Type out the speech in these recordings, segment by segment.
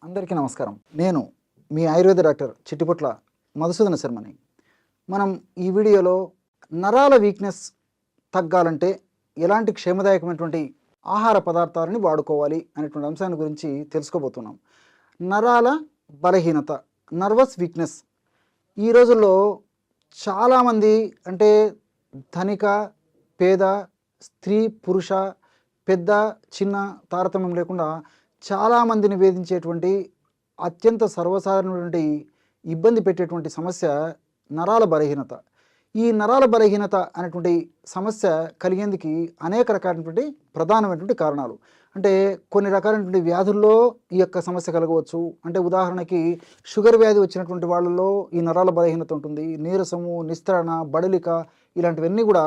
అందరికీ నమస్కారం. నేను మీ ఆయుర్వేద డాక్టర్ చిట్టిపొట్ల మధుసూదన శర్మని. మనం ఈ వీడియోలో నరాల వీక్‌నెస్ తగ్గాలంటే ఎలాంటి క్షేమదాయకమైనటువంటి ఆహార పదార్థాలని వాడుకోవాలి అనేటువంటి అంశాన్ని గురించి తెలుసుకోబోతున్నాం. నరాల బలహీనత, నర్వస్ వీక్‌నెస్ ఈ రోజుల్లో చాలామంది అంటే ధనిక, పేద, స్త్రీ, పురుష, పెద్ద, చిన్న తారతమ్యం లేకుండా చాలామందిని వేధించేటువంటి అత్యంత సర్వసాధారణమైనటువంటి ఇబ్బంది పెట్టేటువంటి సమస్య నరాల బలహీనత. ఈ నరాల బలహీనత అనేటువంటి సమస్య కలిగేందుకు అనేక రకాలైనటువంటి ప్రధానమైనటువంటి కారణాలు. అంటే కొన్ని రకాలైనటువంటి వ్యాధుల్లో ఈ యొక్క సమస్య కలగవచ్చు. అంటే ఉదాహరణకి షుగర్ వ్యాధి వచ్చినటువంటి వాళ్ళలో ఈ నరాల బలహీనత ఉంటుంది. నీరసము, నిస్త్రణ, బడలిక ఇలాంటివన్నీ కూడా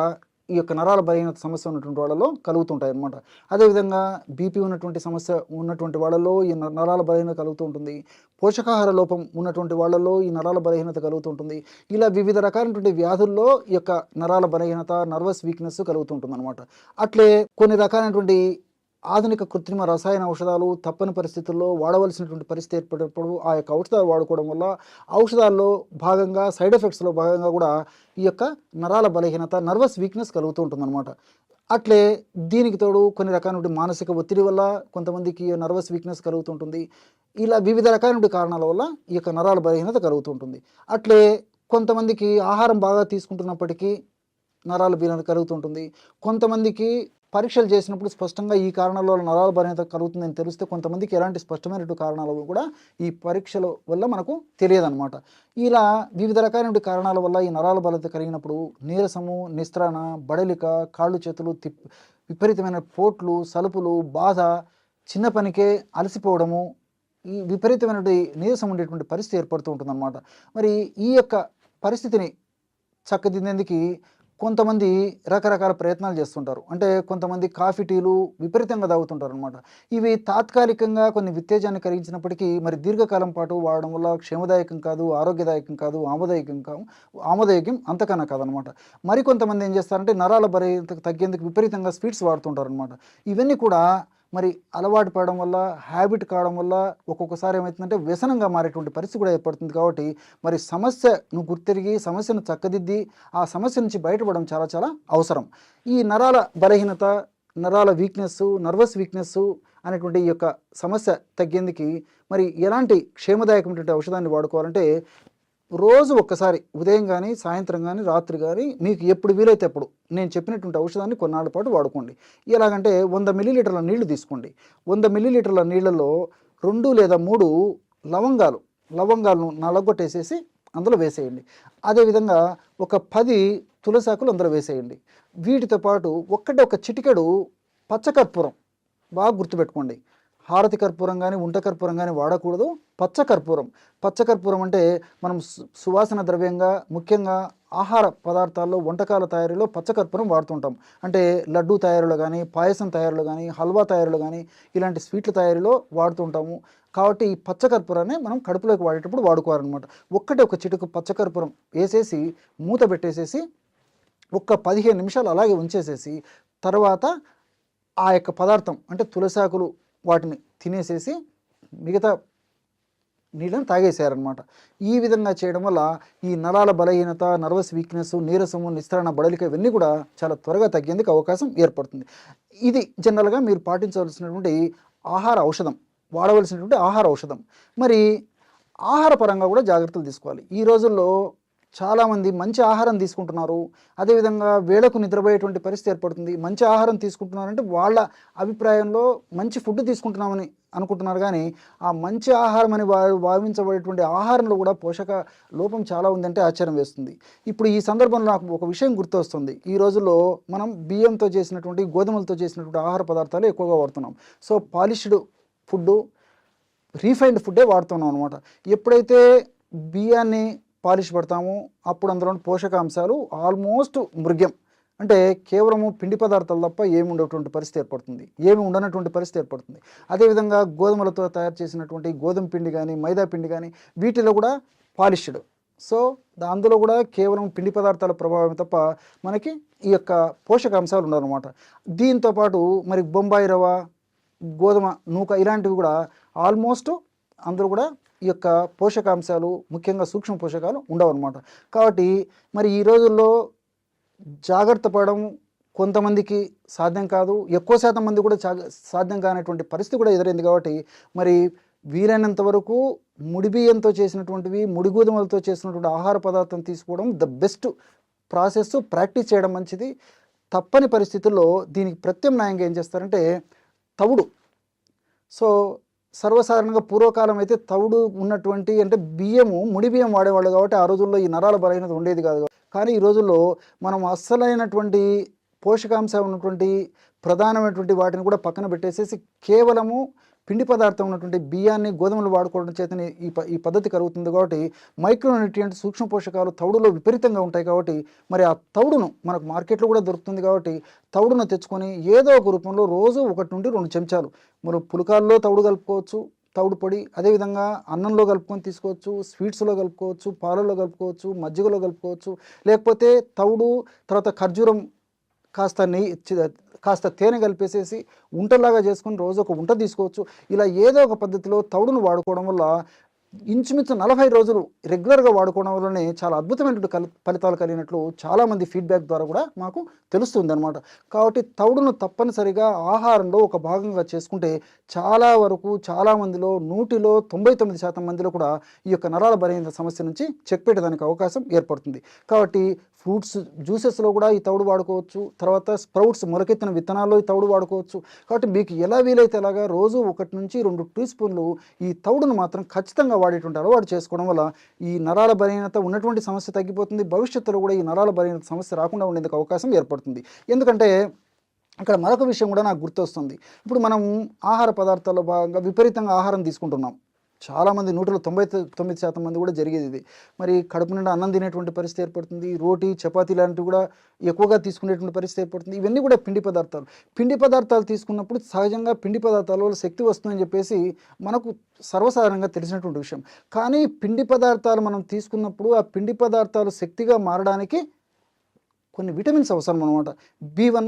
ఈ యొక్క నరాల బలహీనత సమస్య ఉన్నటువంటి వాళ్ళలో కలుగుతుంటాయి అన్నమాట. అదేవిధంగా బీపీ ఉన్నటువంటి సమస్య ఉన్నటువంటి వాళ్ళలో ఈ నరాల బలహీనత కలుగుతూ ఉంటుంది. పోషకాహార లోపం ఉన్నటువంటి వాళ్ళలో ఈ నరాల బలహీనత కలుగుతూ ఉంటుంది. ఇలా వివిధ రకాలైనటువంటి వ్యాధుల్లో ఈ యొక్క నరాల బలహీనత, నర్వస్ వీక్‌నెస్ కలుగుతుంటుంది అనమాట. అట్లే కొన్ని రకాలైనటువంటి ఆధునిక కృత్రిమ రసాయన ఔషధాలు తప్పని పరిస్థితుల్లో వాడవలసినటువంటి పరిస్థితి ఏర్పడినప్పుడు ఆ యొక్క ఔషధాలు వాడుకోవడం వల్ల ఔషధాల్లో భాగంగా సైడ్ ఎఫెక్ట్స్లో భాగంగా కూడా ఈ యొక్క నరాల బలహీనత, నర్వస్ వీక్‌నెస్ కలుగుతూ ఉంటుందన్నమాట. అట్లే దీనికి తోడు కొన్ని రకాలైనటువంటి మానసిక ఒత్తిడి వల్ల కొంతమందికి నర్వస్ వీక్‌నెస్ కలుగుతుంటుంది. ఇలా వివిధ రకాలైనటువంటి కారణాల వల్ల ఈ యొక్క నరాల బలహీనత కలుగుతుంటుంది. అట్లే కొంతమందికి ఆహారం బాగా తీసుకుంటున్నప్పటికీ నరాల బలహీనత కలుగుతుంటుంది. కొంతమందికి పరీక్షలు చేసినప్పుడు స్పష్టంగా ఈ కారణాల వల్ల నరాల బలహీనత కలుగుతుందని తెలిస్తే కొంతమందికి ఎలాంటి స్పష్టమైనటువంటి కారణాలు కూడా ఈ పరీక్షల వల్ల మనకు తెలియదన్నమాట. ఇలా వివిధ రకాలైన కారణాల వల్ల ఈ నరాల బలహీనత కలిగినప్పుడు నీరసము, నిస్త్రణ, బడలిక, కాళ్ళు చేతులు విపరీతమైన పోట్లు, సలుపులు, బాధ, చిన్న పనికే అలసిపోవడము, ఈ విపరీతమైనటువంటి నీరసం ఉండేటువంటి పరిస్థితి ఏర్పడుతూ ఉంటుందన్నమాట. మరి ఈ యొక్క పరిస్థితిని చక్కదిద్దేందుకు కొంతమంది రకరకాల ప్రయత్నాలు చేస్తుంటారు. అంటే కొంతమంది కాఫీ, టీలు విపరీతంగా తాగుతుంటారు అనమాట. ఇవి తాత్కాలికంగా కొన్ని ఉత్తేజాన్ని కలిగించినప్పటికీ మరి దీర్ఘకాలం పాటు వాడడం వల్ల క్షేమదాయకం కాదు, ఆరోగ్యదాయకం కాదు, ఆమోదయోగ్యం అంతకన్నా కాదనమాట. మరికొంతమంది ఏం చేస్తారంటే నరాల బలహీనత తగ్గేందుకు విపరీతంగా స్వీట్స్ వాడుతుంటారు అనమాట. ఇవన్నీ కూడా మరి అలవాటు పడడం వల్ల, హ్యాబిట్ కావడం వల్ల ఒక్కొక్కసారి ఏమవుతుందంటే వ్యసనంగా మారేటువంటి పరిస్థితి కూడా ఏర్పడుతుంది. కాబట్టి మరి సమస్యను గుర్తిరిగి సమస్యను చక్కదిద్ది ఆ సమస్య నుంచి బయటపడడం చాలా చాలా అవసరం. ఈ నరాల బలహీనత, నరాల వీక్‌నెస్, నర్వస్ వీక్‌నెస్ అనేటువంటి ఈ యొక్క సమస్య తగ్గేందుకు మరి ఎలాంటి క్షేమదాయకమైనటువంటి ఔషధాన్ని వాడుకోవాలంటే రోజు ఒక్కసారి ఉదయం కానీ, సాయంత్రం కానీ, రాత్రి కానీ మీకు ఎప్పుడు వీలైతే అప్పుడు నేను చెప్పినటువంటి ఔషధాన్ని కొన్నాళ్ళ పాటు వాడుకోండి. ఎలాగంటే 100 మిల్లీలీటర్ల నీళ్లు తీసుకోండి. 100 మిల్లీలీటర్ల నీళ్ళలో 2 లేదా 3 లవంగాలను నలగొట్టేసేసి అందులో వేసేయండి. అదేవిధంగా ఒక 10 తులసాకులు అందులో వేసేయండి. వీటితో పాటు ఒక చిటికెడు పచ్చకర్పూరం, బాగా గుర్తుపెట్టుకోండి. హారతి కర్పూరం కానీ, ఉంట కర్పూరం కానీ వాడకూడదు. పచ్చకర్పూరం అంటే మనం సువాసన ద్రవ్యంగా ముఖ్యంగా ఆహార పదార్థాల్లో వంటకాల తయారీలో పచ్చకర్పూరం వాడుతుంటాం. అంటే లడ్డూ తయారీలో కానీ, పాయసం తయారీలో కానీ, హల్వా తయారీలో కానీ ఇలాంటి స్వీట్ల తయారీలో వాడుతుంటాము. కాబట్టి ఈ పచ్చకర్పూరాన్ని మనం కడుపులోకి వాడేటప్పుడు వాడుకోవాలన్నమాట. ఒక చిటుకు పచ్చకర్పూరం వేసేసి మూత పెట్టేసేసి 15 నిమిషాలు అలాగే ఉంచేసేసి తర్వాత ఆ యొక్క పదార్థం అంటే తులసాకులు వాటిని తినేసేసి మిగతా నీళ్ళని తాగేసేయారనమాట. ఈ విధంగా చేయడం వల్ల ఈ నరాల బలహీనత, నర్వస్ వీక్‌నెస్, నీరసము, నిస్త్రణ, బడలిక ఇవన్నీ కూడా చాలా త్వరగా తగ్గేందుకు అవకాశం ఏర్పడుతుంది. ఇది జనరల్గా మీరు పాటించవలసినటువంటి వాడవలసినటువంటి ఆహార ఔషధం. మరి ఆహార పరంగా కూడా జాగ్రత్తలు తీసుకోవాలి. ఈ రోజుల్లో చాలామంది మంచి ఆహారం తీసుకుంటున్నారు. అదేవిధంగా వేళకు నిద్రపోయేటువంటి పరిస్థితి ఏర్పడుతుంది. మంచి ఆహారం తీసుకుంటున్నారంటే వాళ్ళ అభిప్రాయంలో మంచి ఫుడ్ తీసుకుంటున్నామని అనుకుంటున్నారు. కానీ ఆ మంచి ఆహారం అని భావించబడేటువంటి ఆహారంలో కూడా పోషక లోపం చాలా ఉందంటే ఆశ్చర్యం వేస్తుంది. ఇప్పుడు ఈ సందర్భంలో నాకు ఒక విషయం గుర్తొస్తుంది. ఈ రోజుల్లో మనం బియ్యంతో చేసినటువంటి, గోధుమలతో చేసినటువంటి ఆహార పదార్థాలు ఎక్కువగా వాడుతున్నాం. సో పాలిష్డ్ ఫుడ్డు, రీఫైన్డ్ ఫుడ్డే వాడుతున్నాం అనమాట. ఎప్పుడైతే బియ్యాన్ని పాలిష్ పడతాము అప్పుడు అందులో పోషకాంశాలు ఆల్మోస్ట్ మృగ్యం, అంటే కేవలము పిండి పదార్థాలు తప్ప ఏమి ఉండనటువంటి పరిస్థితి ఏర్పడుతుంది. అదేవిధంగా గోధుమలతో తయారు చేసినటువంటి గోధుమ పిండి కానీ, మైదా పిండి కానీ వీటిలో కూడా పాలిష్డ్. సో అందులో కూడా కేవలం పిండి పదార్థాల ప్రభావం తప్ప మనకి ఈ యొక్క పోషకాంశాలు ఉండవన్నమాట. దీంతోపాటు మరి బొంబాయి రవ్వ, గోధుమ నూక ఇలాంటివి కూడా ఆల్మోస్ట్ అందులో కూడా ఈ యొక్క పోషకాంశాలు ముఖ్యంగా సూక్ష్మ పోషకాలు ఉండవు అనమాట. కాబట్టి మరి ఈ రోజుల్లో జాగ్రత్త పడడం కొంతమందికి సాధ్యం కాదు, ఎక్కువ శాతం మంది కూడా సాధ్యం కానటువంటి పరిస్థితి కూడా ఎదురైంది. కాబట్టి మరి వీలైనంత వరకు ముడి బియ్యంతో చేసినటువంటివి, ముడి గోధుమలతో చేసినటువంటి ఆహార పదార్థం తీసుకోవడం ద బెస్ట్ ప్రాసెస్, ప్రాక్టీస్ చేయడం మంచిది. తప్పని పరిస్థితుల్లో దీనికి ప్రత్యామ్నాయంగా ఏం చేస్తారంటే తవుడు. సో సర్వసాధారణంగా పూర్వకాలం అయితే తవుడు ఉన్నటువంటి అంటే బియ్యము ముడి బియ్యం వాడేవాళ్ళు కాబట్టి ఆ రోజుల్లో ఈ నరాల బలహీనత ఉండేది కాదు. కానీ ఈ రోజుల్లో మనం అస్సలైనటువంటి పోషకాంశం ఉన్నటువంటి ప్రధానమైనటువంటి వాటిని కూడా పక్కన పెట్టేసేసి కేవలము పిండి పదార్థం ఉన్నటువంటి బియ్యాన్ని, గోధుమలు వాడుకోవడం చేతనే ఈ పద్ధతి కలుగుతుంది. కాబట్టి మైక్రోన్యూట్రియంట్ సూక్ష్మ పోషకాలు తవుడులో విపరీతంగా ఉంటాయి. కాబట్టి మరి ఆ తవుడును మనకు మార్కెట్లో కూడా దొరుకుతుంది. కాబట్టి తవుడును తెచ్చుకొని ఏదో ఒక రూపంలో రోజు 1 నుండి 2 చెంచాలు మనం పులకాల్లో తవుడు కలుపుకోవచ్చు, తవుడు పొడి. అదేవిధంగా అన్నంలో కలుపుకొని తీసుకోవచ్చు, స్వీట్స్లో కలుపుకోవచ్చు, పాలల్లో కలుపుకోవచ్చు, మజ్జిగలో కలుపుకోవచ్చు. లేకపోతే తవుడు తర్వాత ఖర్జూరం కాస్త తేనె కలిపేసేసి ఉంటలాగా చేసుకొని రోజు ఒక ఉంట తీసుకోవచ్చు. ఇలా ఏదో ఒక పద్ధతిలో తవుడును వాడుకోవడం వల్ల ఇంచుమించు 40 రోజులు రెగ్యులర్గా వాడుకోవడం వల్లనే చాలా అద్భుతమైనటువంటి ఫలితాలు కలిగినట్లు చాలామంది ఫీడ్బ్యాక్ ద్వారా కూడా మాకు తెలుస్తుంది అనమాట. కాబట్టి తవుడును తప్పనిసరిగా ఆహారంలో ఒక భాగంగా చేసుకుంటే చాలా వరకు చాలామందిలో 100లో 99% మందిలో కూడా ఈ యొక్క నరాల బలహీనత సమస్య నుంచి చెక్ పెట్టడానికి అవకాశం ఏర్పడుతుంది. కాబట్టి ఫ్రూట్స్ జ్యూసెస్లో కూడా ఈ తవుడు వాడుకోవచ్చు. తర్వాత స్ప్రౌట్స్ మొలకెత్తిన విత్తనాల్లో ఈ తవుడు వాడుకోవచ్చు. కాబట్టి మీకు ఎలా వీలైతే అలాగా రోజు 1 నుంచి 2 టీ స్పూన్లు ఈ తవుడును మాత్రం ఖచ్చితంగా వాడేటువంటి అలవాటు చేసుకోవడం వల్ల ఈ నరాల బలహీనత ఉన్నటువంటి సమస్య తగ్గిపోతుంది. భవిష్యత్తులో కూడా ఈ నరాల బలహీనత సమస్య రాకుండా ఉండేందుకు అవకాశం ఏర్పడుతుంది. ఎందుకంటే ఇక్కడ మరొక విషయం కూడా నాకు గుర్తొస్తుంది. ఇప్పుడు మనం ఆహార పదార్థాల్లో భాగంగా విపరీతంగా ఆహారం తీసుకుంటున్నాం. చాలామంది 100లో 99% మంది కూడా జరిగేది ఇది. మరి కడుపు నిండా అన్నం తినేటువంటి పరిస్థితి ఏర్పడుతుంది. రోటీ, చపాతీ లాంటివి కూడా ఎక్కువగా తీసుకునేటువంటి పరిస్థితి ఏర్పడుతుంది. ఇవన్నీ కూడా పిండి పదార్థాలు. పిండి పదార్థాలు తీసుకున్నప్పుడు సహజంగా పిండి పదార్థాల వల్ల శక్తి వస్తుందని చెప్పేసి మనకు సర్వసాధారణంగా తెలిసినటువంటి విషయం. కానీ పిండి పదార్థాలు మనం తీసుకున్నప్పుడు ఆ పిండి పదార్థాలు శక్తిగా మారడానికి కొన్ని విటమిన్స్ అవసరం అన్నమాట. B1,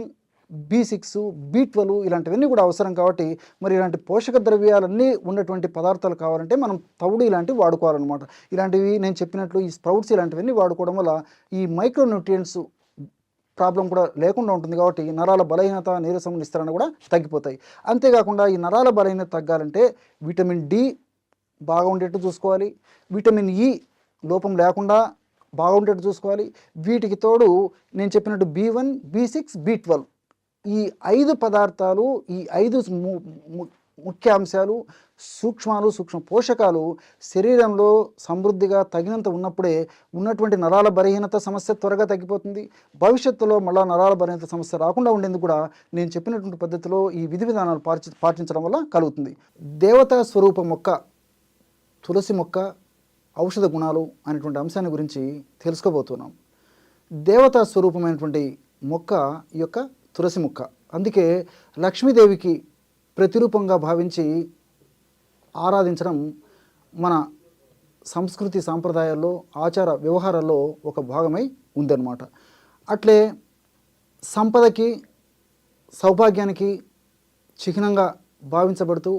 B6, B12 ఇలాంటివన్నీ కూడా అవసరం. కాబట్టి మరి ఇలాంటి పోషక ద్రవ్యాలన్నీ ఉన్నటువంటి పదార్థాలు కావాలంటే మనం తవుడు ఇలాంటివి వాడుకోవాలన్నమాట. ఇలాంటివి నేను చెప్పినట్లు ఈ స్ప్రౌట్స్ ఇలాంటివన్నీ వాడుకోవడం వల్ల ఈ మైక్రోన్యూట్రియంట్స్ ప్రాబ్లం కూడా లేకుండా ఉంటుంది. కాబట్టి నరాల బలహీనత, నీరసం, నిస్తరణ కూడా తగ్గిపోతాయి. అంతేకాకుండా ఈ నరాల బలహీనత తగ్గాలంటే విటమిన్ డి బాగా ఉండేట్టు చూసుకోవాలి, విటమిన్ ఈ లోపం లేకుండా బాగుండేట్టు చూసుకోవాలి. వీటికి తోడు నేను చెప్పినట్టు B1, B6, B12 ఈ 5 పదార్థాలు, ఈ 5 ముఖ్యాంశాలు, సూక్ష్మ పోషకాలు శరీరంలో సమృద్ధిగా తగినంత ఉన్నప్పుడే ఉన్నటువంటి నరాల బలహీనత సమస్య త్వరగా తగ్గిపోతుంది. భవిష్యత్తులో మళ్ళీ నరాల బలహీనత సమస్య రాకుండా ఉండేందుకు కూడా నేను చెప్పినటువంటి పద్ధతిలో ఈ విధి విధానాలు పాటించడం వల్ల కలుగుతుంది. దేవతా స్వరూప మొక్క తులసి మొక్క ఔషధ గుణాలు అనేటువంటి అంశాన్ని గురించి తెలుసుకోబోతున్నాం. దేవతా స్వరూపమైనటువంటి మొక్క ఈ యొక్క తులసి మొక్క. అందుకే లక్ష్మీదేవికి ప్రతిరూపంగా భావించి ఆరాధించడం మన సంస్కృతి సాంప్రదాయాల్లో, ఆచార వ్యవహారాల్లో ఒక భాగమై ఉందన్నమాట. అట్లే సంపదకి, సౌభాగ్యానికి చిహ్నంగా భావించబడుతూ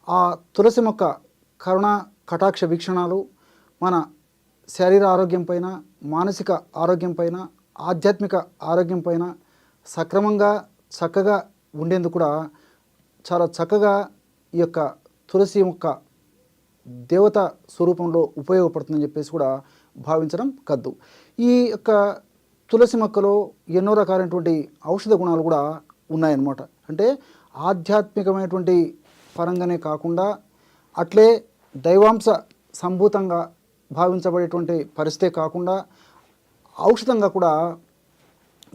ఆ తులసి మొక్క కరుణ కటాక్ష వీక్షణాలు మన శరీర ఆరోగ్యం పైన, మానసిక ఆరోగ్యం పైన, ఆధ్యాత్మిక ఆరోగ్యం పైన సక్రమంగా చక్కగా ఉండేందుకు కూడా చాలా చక్కగా ఈ యొక్క తులసి మొక్క దేవత స్వరూపంలో ఉపయోగపడుతుందని చెప్పేసి కూడా భావించడం కద్దు. ఈ యొక్క తులసి మొక్కలో ఎన్నో రకాలైనటువంటి ఔషధ గుణాలు కూడా ఉన్నాయన్నమాట. అంటే ఆధ్యాత్మికమైనటువంటి పరంగానే కాకుండా అట్లే దైవాంశ సంభూతంగా భావించబడేటువంటి పరిస్థితే కాకుండా ఔషధంగా కూడా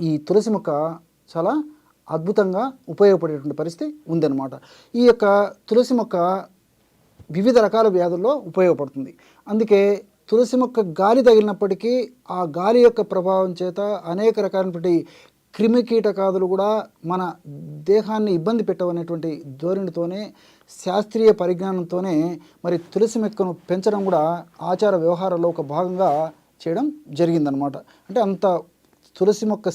ఈ తులసి మొక్క చాలా అద్భుతంగా ఉపయోగపడేటువంటి పరిస్థితి ఉందన్నమాట. ఈ యొక్క తులసి మొక్క వివిధ రకాల వ్యాధుల్లో ఉపయోగపడుతుంది. అందుకే తులసి మొక్క గాలి తగిలినప్పటికీ ఆ గాలి యొక్క ప్రభావం చేత అనేక రకాలైనటువంటి క్రిమికీటకాదులు కూడా మన దేహాన్ని ఇబ్బంది పెట్టవనేటువంటి ధోరణితోనే, శాస్త్రీయ పరిజ్ఞానంతోనే మరి తులసి మొక్కను పెంచడం కూడా ఆచార వ్యవహారాల్లో ఒక భాగంగా చేయడం జరిగిందనమాట. అంటే అంత తులసి మొక్క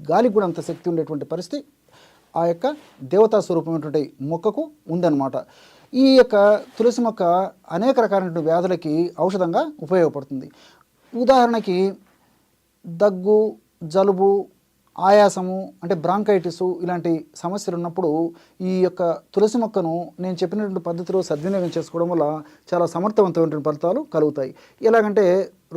గాలికి కూడా అంత శక్తి ఉండేటువంటి పరిస్థితి ఆ యొక్క దేవతా స్వరూపమైనటువంటి మొక్కకు ఉందన్నమాట. ఈ యొక్క తులసి మొక్క అనేక రకాలైన వ్యాధులకి ఔషధంగా ఉపయోగపడుతుంది. ఉదాహరణకి దగ్గు, జలుబు, ఆయాసము అంటే బ్రాంకైటిసు ఇలాంటి సమస్యలు ఉన్నప్పుడు ఈ యొక్క తులసి మొక్కను నేను చెప్పినటువంటి పద్ధతిలో సద్వినియోగం చేసుకోవడం వల్ల చాలా సమర్థవంతమైన ఫలితాలు కలుగుతాయి. ఎలాగంటే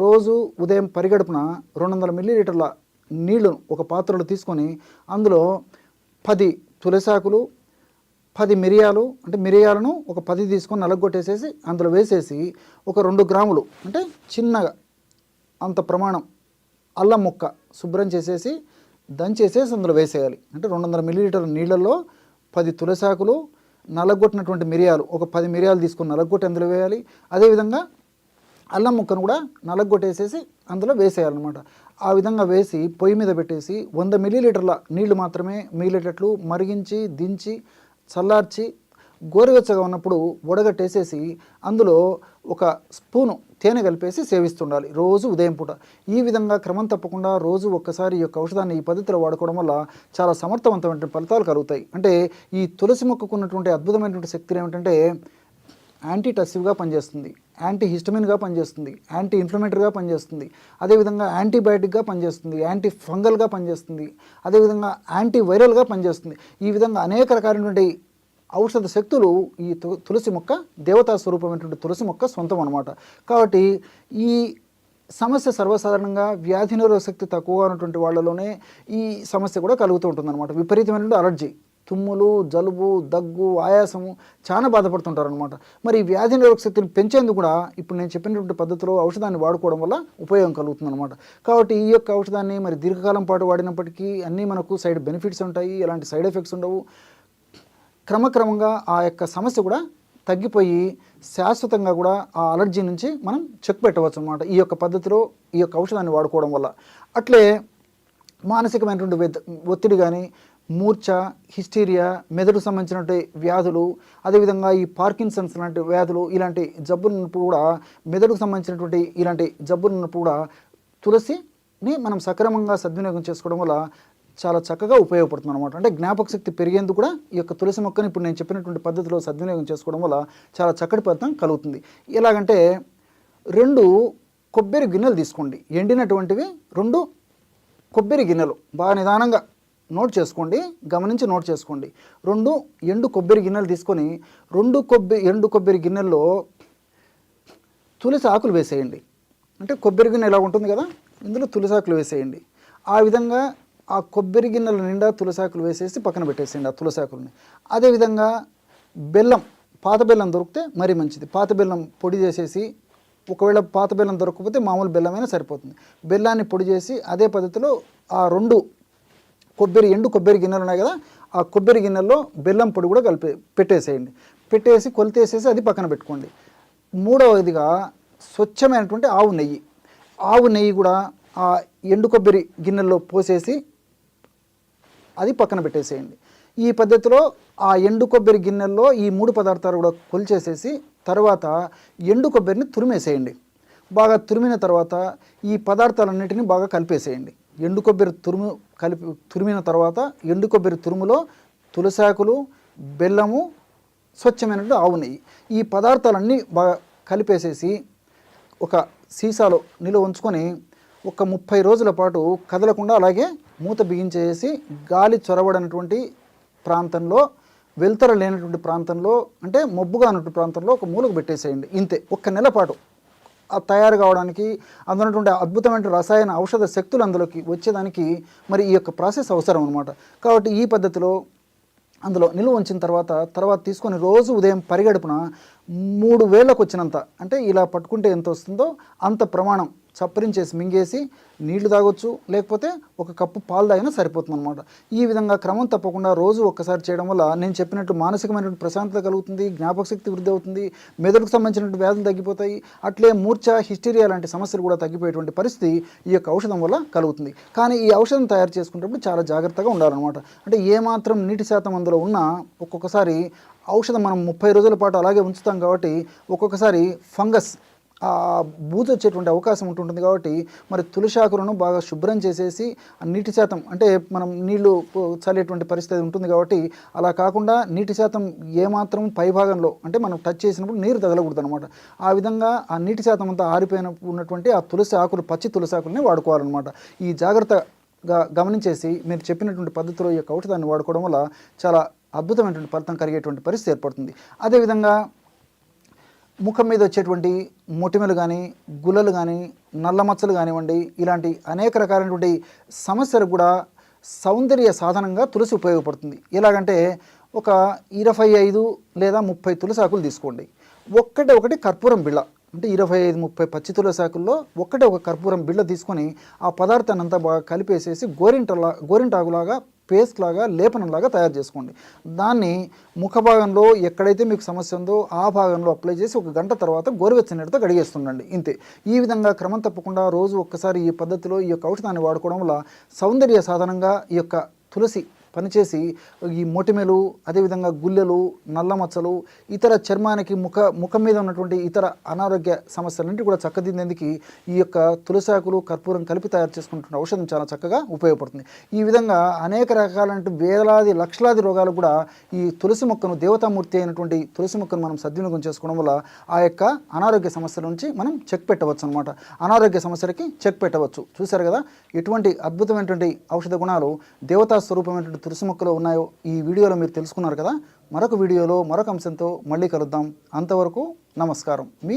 రోజు ఉదయం పరిగడుపున 200 మిల్లీలీటర్ల నీళ్లు ఒక పాత్రలో తీసుకొని అందులో 10 తులసాకులు, 10 మిరియాలు అంటే మిరియాలను ఒక 10 తీసుకొని నలగొట్టేసేసి అందులో వేసేసి ఒక 2 గ్రాములు అంటే చిన్నగా అంత ప్రమాణం అల్లం ముక్క శుభ్రం చేసేసి దంచేసేసి అందులో వేసేయాలి. అంటే 200 మిల్లీలీటర్ల నీళ్ళల్లో 10 తులసాకులు, నలగొట్టినటువంటి మిరియాలు ఒక 10 మిరియాలు తీసుకొని నలగొట్టి అందులో వేయాలి. అదేవిధంగా అల్లం ముక్కను కూడా నలగొట్టేసేసి అందులో వేసేయాలన్నమాట. ఆ విధంగా వేసి పొయ్యి మీద పెట్టేసి 100 మిల్లీలీటర్ల నీళ్లు మాత్రమే మిగిలేటట్లు మరిగించి దించి చల్లార్చి గోరువెచ్చగా ఉన్నప్పుడు వడగట్టేసేసి అందులో ఒక స్పూను తేనె కలిపేసి సేవిస్తుండాలి రోజు ఉదయం పూట. ఈ విధంగా క్రమం తప్పకుండా రోజు ఒక్కసారి ఈ యొక్క ఔషధాన్ని ఈ పద్ధతిలో వాడుకోవడం వల్ల చాలా సమర్థవంతమైన ఫలితాలు కలుగుతాయి. అంటే ఈ తులసి మొక్కకు ఉన్నటువంటి అద్భుతమైనటువంటి శక్తులు ఏమిటంటే యాంటీటసివ్గా పనిచేస్తుంది, యాంటీ హిస్టమిన్గా పనిచేస్తుంది, యాంటీ ఇన్ఫ్లమేటరీగా పనిచేస్తుంది, అదేవిధంగా యాంటీబయాటిక్గా పనిచేస్తుంది, యాంటీ ఫంగల్గా పనిచేస్తుంది, అదేవిధంగా యాంటీ వైరల్గా పనిచేస్తుంది. ఈ విధంగా అనేక రకాలైనటువంటి ఔషధ శక్తులు ఈ తులసి మొక్క దేవతా స్వరూపమైనటువంటి తులసి మొక్క సొంతం అన్నమాట. కాబట్టి ఈ సమస్య సర్వసాధారణంగా వ్యాధి నిరోధక శక్తి తక్కువగా ఉన్నటువంటి వాళ్ళలోనే ఈ సమస్య కూడా కలుగుతూ ఉంటుందన్నమాట. విపరీతమైనటువంటి అలర్జీ, తుమ్ములు, జలుబు, దగ్గు, ఆయాసము చాలా బాధపడుతుంటారు అనమాట. మరి ఈ వ్యాధి నిరోధక శక్తిని పెంచేందుకు కూడా ఇప్పుడు నేను చెప్పినటువంటి పద్ధతిలో ఔషధాన్ని వాడుకోవడం వల్ల ఉపయోగం కలుగుతుంది అనమాట. కాబట్టి ఈ యొక్క ఔషధాన్ని మరి దీర్ఘకాలం పాటు వాడినప్పటికీ అన్నీ మనకు సైడ్ బెనిఫిట్స్ ఉంటాయి, ఎలాంటి సైడ్ ఎఫెక్ట్స్ ఉండవు. క్రమక్రమంగా ఆ యొక్క సమస్య కూడా తగ్గిపోయి శాశ్వతంగా కూడా ఆ అలర్జీ నుంచి మనం చెక్ పెట్టవచ్చు అనమాట ఈ యొక్క పద్ధతిలో ఈ యొక్క ఔషధాన్ని వాడుకోవడం వల్ల. అట్లే మానసికమైనటువంటి ఒత్తిడి కానీ, మూర్ఛ, హిస్టీరియా, మెదడుకు సంబంధించినటువంటి వ్యాధులు, అదేవిధంగా ఈ పార్కిన్సన్స్ లాంటి వ్యాధులు, ఇలాంటి జబ్బులు ఉన్నప్పుడు కూడా మెదడుకు సంబంధించినటువంటి ఇలాంటి జబ్బులు ఉన్నప్పుడు కూడా తులసిని మనం సక్రమంగా సద్వినియోగం చేసుకోవడం వల్ల చాలా చక్కగా ఉపయోగపడుతుంది అనమాట. అంటే జ్ఞాపక శక్తి పెరిగేందుకు కూడా ఈ యొక్క తులసి మొక్కని ఇప్పుడు నేను చెప్పినటువంటి పద్ధతిలో సద్వినియోగం చేసుకోవడం వల్ల చాలా చక్కటి ఫలితం కలుగుతుంది. ఎలాగంటే 2 కొబ్బరి గిన్నెలు తీసుకోండి, ఎండినటువంటివి 2 కొబ్బరి గిన్నెలు బాగా నిదానంగా నోట్ చేసుకోండి, గమనించి నోట్ చేసుకోండి. 2 ఎండు కొబ్బరి గిన్నెలు తీసుకొని ఎండు కొబ్బరి గిన్నెల్లో తులసి ఆకులు వేసేయండి. అంటే కొబ్బరి గిన్నె ఎలా ఉంటుంది కదా, ఇందులో తులసి ఆకులు వేసేయండి. ఆ విధంగా ఆ కొబ్బరి గిన్నెల నిండా తులసాకులు వేసేసి పక్కన పెట్టేసేయండి ఆ తులసాకులని. అదేవిధంగా బెల్లం, పాత బెల్లం దొరికితే మరీ మంచిది. పాత బెల్లం పొడి చేసేసి, ఒకవేళ పాత బెల్లం దొరకకపోతే మామూలు బెల్లమైనా సరిపోతుంది. బెల్లాన్ని పొడి చేసి అదే పద్ధతిలో ఆ 2 ఎండు కొబ్బరి గిన్నెలు ఉన్నాయి కదా, ఆ కొబ్బరి గిన్నెల్లో బెల్లం పొడి కూడా పెట్టేసేయండి. పెట్టేసి కొలితేసేసి అది పక్కన పెట్టుకోండి. 3వదిగా స్వచ్ఛమైనటువంటి ఆవు నెయ్యి కూడా ఆ ఎండు కొబ్బరి గిన్నెల్లో పోసేసి అది పక్కన పెట్టేసేయండి. ఈ పద్ధతిలో ఆ ఎండు కొబ్బరి గిన్నెల్లో ఈ 3 పదార్థాలు కూడా కొలిచేసేసి తర్వాత ఎండు కొబ్బరిని తురిమేసేయండి. బాగా తురిమిన తర్వాత ఈ పదార్థాలన్నింటినీ బాగా కలిపేసేయండి. ఎండు కొబ్బరి తురిమిన తర్వాత ఎండు కొబ్బరి తురుములో తులసాకులు, బెల్లము, స్వచ్ఛమైనటువంటి ఆవు నెయ్యి, ఈ పదార్థాలన్నీ బాగా కలిపేసేసి ఒక సీసాలో నిల్వ ఉంచుకొని ఒక 30 రోజుల పాటు కదలకుండా అలాగే మూత బిగించేసి గాలి చొరబడినటువంటి ప్రాంతంలో, వెలుతురు లేనటువంటి ప్రాంతంలో, అంటే మబ్బుగా ఉన్నటువంటి ప్రాంతంలో ఒక మూలకు పెట్టేసేయండి. ఇంతే, 1 నెల పాటు తయారు కావడానికి అందులో ఉన్నటువంటి అద్భుతమైన రసాయన ఔషధ శక్తులు అందులోకి వచ్చేదానికి మరి ఈ యొక్క ప్రాసెస్ అవసరం అనమాట. కాబట్టి ఈ పద్ధతిలో అందులో నిల్వ ఉంచిన తర్వాత తీసుకొని రోజు ఉదయం పరిగడుపున 3 వేళ్ళకు వచ్చినంత, అంటే ఇలా పట్టుకుంటే ఎంత వస్తుందో అంత ప్రమాణం చప్పరించేసి మింగేసి నీళ్లు తాగొచ్చు, లేకపోతే 1 కప్పు పాలు తాగినా సరిపోతుంది అనమాట. ఈ విధంగా క్రమం తప్పకుండా రోజు ఒక్కసారి చేయడం వల్ల నేను చెప్పినట్టు మానసికమైనటువంటి ప్రశాంతత కలుగుతుంది, జ్ఞాపక శక్తి వృద్ధి అవుతుంది, మెదడుకు సంబంధించినటువంటి వ్యాధులు తగ్గిపోతాయి, అట్లే మూర్ఛ, హిస్టీరియా లాంటి సమస్యలు కూడా తగ్గిపోయేటువంటి పరిస్థితి ఈ యొక్క ఔషధం వల్ల కలుగుతుంది. కానీ ఈ ఔషధం తయారు చేసుకునేటప్పుడు చాలా జాగ్రత్తగా ఉండాలన్నమాట. అంటే ఏమాత్రం నీటి శాతం అందులో ఉన్నా ఒక్కొక్కసారి ఔషధం మనం 30 రోజుల పాటు అలాగే ఉంచుతాం కాబట్టి ఒక్కొక్కసారి ఫంగస్ ఆ బూజు వచ్చేటువంటి అవకాశం ఉంటుంటుంది. కాబట్టి మరి తులసి ఆకులను బాగా శుభ్రం చేసేసి ఆ నీటి శాతం అంటే మనం నీళ్లు చల్లేటువంటి పరిస్థితి ఉంటుంది. కాబట్టి అలా కాకుండా నీటి శాతం ఏమాత్రం పై భాగంలో అంటే మనం టచ్ చేసినప్పుడు నీరు తగలకూడదు అనమాట. ఆ విధంగా ఆ నీటి శాతం అంతా ఆరిపోయిన ఉన్నటువంటి ఆ తులసి ఆకులు, పచ్చి తులసి ఆకులని వాడుకోవాలన్నమాట. ఈ జాగ్రత్తగా గమనించేసి మీరు చెప్పినటువంటి పద్ధతిలో ఈ యొక్క ఔషధాన్ని వాడుకోవడం వల్ల చాలా అద్భుతమైనటువంటి ఫలితం కలిగేటువంటి పరిస్థితి ఏర్పడుతుంది. అదేవిధంగా ముఖం మీద వచ్చేటువంటి మొటిమలు కానీ, గుల్లలు కానీ, నల్ల మచ్చలు కానివ్వండి, ఇలాంటి అనేక రకాలైనటువంటి సమస్యలకు కూడా సౌందర్య సాధనంగా తులసి ఉపయోగపడుతుంది. ఎలాగంటే ఒక 25 లేదా 30 తులసి ఆకులు తీసుకోండి. ఒకటి కర్పూరం బిళ్ళ అంటే 25-30 పచ్చి తులసి ఆకుల్లో ఒక కర్పూరం బిళ్ళ తీసుకొని ఆ పదార్థాన్ని అంతా బాగా కలిపేసేసి గోరింటాకులాగా పేస్ట్ లాగా లేపనంలాగా తయారు చేసుకోండి. దాన్ని ముఖ భాగంలో ఎక్కడైతే మీకు సమస్య ఉందో ఆ భాగంలో అప్లై చేసి 1 గంట తర్వాత గోరువెచ్చని నీటితో కడిగేస్తుండండి. ఇంతే. ఈ విధంగా క్రమం తప్పకుండా రోజు ఒక్కసారి ఈ పద్ధతిలో ఈ యొక్క ఔషధాన్ని వాడుకోవడం వల్ల సౌందర్య సాధనంగా ఈ యొక్క తులసి పనిచేసి ఈ మొటిమలు, అదేవిధంగా గుల్లెలు, నల్ల మచ్చలు, ఇతర చర్మానికి ముఖం మీద ఉన్నటువంటి ఇతర అనారోగ్య సమస్యలన్నింటి కూడా చక్కదిద్దేందుకు ఈ యొక్క తులసాకులు, కర్పూరం కలిపి తయారు చేసుకుంటున్న ఔషధం చాలా చక్కగా ఉపయోగపడుతుంది. ఈ విధంగా అనేక రకాలైన వేలాది లక్షలాది రోగాలు కూడా ఈ తులసి మొక్కను, దేవతామూర్తి అయినటువంటి తులసి మొక్కను మనం సద్వినియోగం చేసుకోవడం వల్ల ఆ యొక్క అనారోగ్య సమస్యల నుంచి మనం చెక్ పెట్టవచ్చు అనమాట. అనారోగ్య సమస్యలకి చెక్ పెట్టవచ్చు. చూశారు కదా ఎటువంటి అద్భుతమైనటువంటి ఔషధ గుణాలు దేవతా స్వరూపమైనటువంటి తులసి మొక్కలో ఉన్నాయో ఈ వీడియోలో మీరు తెలుసుకున్నారు కదా. మరొక వీడియోలో మరొక అంశంతో మళ్ళీ కలుద్దాం. అంతవరకు నమస్కారం. మీ